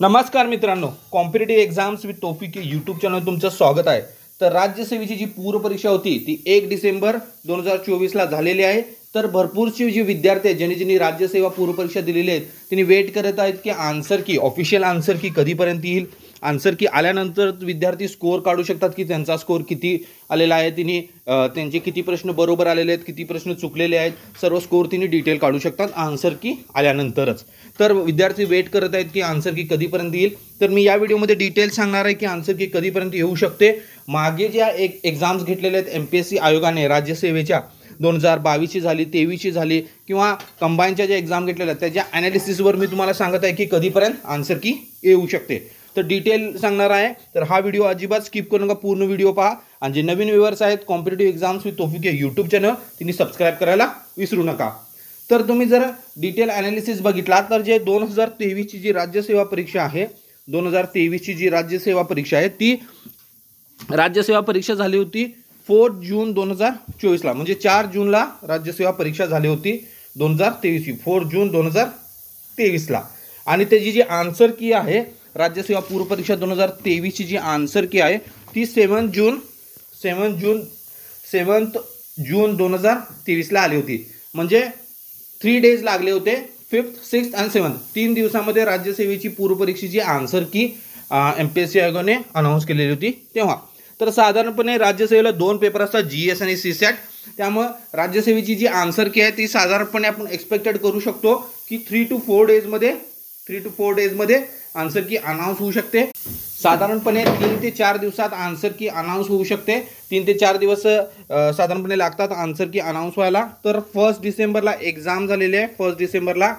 नमस्कार मित्रांनो, competitive exams with Taufiq YouTube channel तुमचं स्वागत आहे। तर राज्यसेवेची जी पूर्व परीक्षा होती ती 1 डिसेंबर 2024 ला झालेली आहे। तर भरपूरचे जे विद्यार्थी आहेत ज्यांनी राज्यसेवा पूर्व परीक्षा दिलेली आहेत त्यांनी वेट करत आहेत की आन्सर की ऑफिशियल आन्सर की कधीपर्यंत येईल। आन्सर की आल्यानंतर विद्यार्थी स्कोर काढू शकतात की त्यांचा स्कोर किती आलेला आहे, त्यांचे किती प्रश्न बरोबर आलेले आहेत, किती प्रश्न चुकलेले आहेत, सर्व स्कोर त्यांनी डिटेल काढू शकतात आन्सर की आल्यानंतरच। तर विद्यार्थी वेट करत आहेत की आन्सर की कधीपर्यंत येईल। तर मी या व्हिडिओमध्ये डिटेल सांगणार आहे की आन्सर की कधीपर्यंत येऊ शकते। मागे ज्या एक्झाम्स घेतलेल्या आहेत एमपीएससी आयोगाने राज्यसेवेच्या 2022 ची झाली, 23 ची झाली किंवा कंबाईनच्या ज्या एक्झाम घेतलेल्या त्याच्या ॲनालिसिसवर मी तुम्हाला सांगत आहे की कधीपर्यंत आन्सर की येऊ शकते। तर डिटेल सांगणार आहे। तर हा व्हिडिओ अजिबात स्किप करू नका, पूर्ण व्हिडिओ पहा। आणि जे नवीन व्ह्यूअर्स आहेत competitive exams with Taufiq YouTube channel त्यांनी सबस्क्राईब करायला विसरू नका। तर तुम्ही जर डिटेल ॲनालिसिस बघितला तर जे 2023 ची जी राज्यसेवा परीक्षा आहे, 2023 ची जी राज्यसेवा परीक्षा आहे ती राज्यसेवा परीक्षा झाली होती 4 जून 2024 ला, म्हणजे 4 जूनला राज्यसेवा परीक्षा झाली होती 2023 ची, 4 जून 2023 ला। आणि त्याची जी आन्सर की आहे राज्यसेवा पूर्व परीक्षा 2023 ची जी आन्सर की आहे ती 7 जून 2023 ला आली होती। म्हणजे 3 डेज लागले होते, 5th, 6th आणि 7th 3 दिवसामध्ये राज्यसेवेची पूर्व परीक्षेची आन्सर की एमपीएससी आयोगाने अनाउन्स केलेली होती तेव्हा। तर साधारणपणे राज्यसेवेला 2 पेपर असतात, जीएस आणि सीसॅट। त्यामुळे राज्यसेवेची जी आन्सर की आहे ती साधारणपणे आपण एक्सपेक्टेड करू शकतो की 3 to 4 डेजमध्ये आन्सर की अनाउन्स होऊ शकते। साधारणपणे 3 ते 4 दिवसात आन्सर की अनाउन्स होऊ शकते। 3 ते 4 दिवस साधारणपणे लागतात आन्सर की अनाउन्स व्हायला। तर 1 डिसेंबरला एक्झाम झालेली आहे, 1 डिसेंबरला।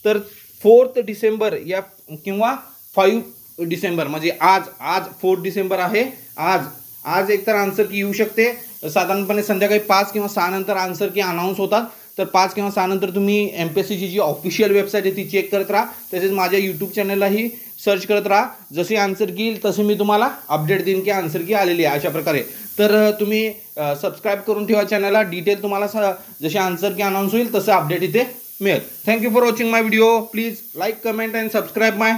तर 4 डिसेंबर या किंवा 5 डिसेंबर म्हणजे आज 4 डिसेंबर आहे, आज एकतर आन्सर की येऊ शकते। साधारणपणे संध्याकाळी 5 किंवा 6 नंतर आन्सर की अनाउन्स होतात। तर 5 किंवा 6 नंतर तुम्ही एमपीएससीची जी ऑफिशियल वेबसाईट आहे ती चेक करत राहा, तसेच माझ्या यूट्यूब चॅनललाही सर्च करत राहा। जशी आन्सर की येईल तसे मी तुम्हाला अपडेट देईन की आन्सर की आलेली आहे अशा प्रकारे। तर तुम्ही सबस्क्राईब करून ठेवा चॅनलला, डिटेल तुम्हाला जशी आन्सर की अनाउन्स होईल तसं अपडेट इथे मिळेल। Thank you for watching my video. Please like, comment and subscribe my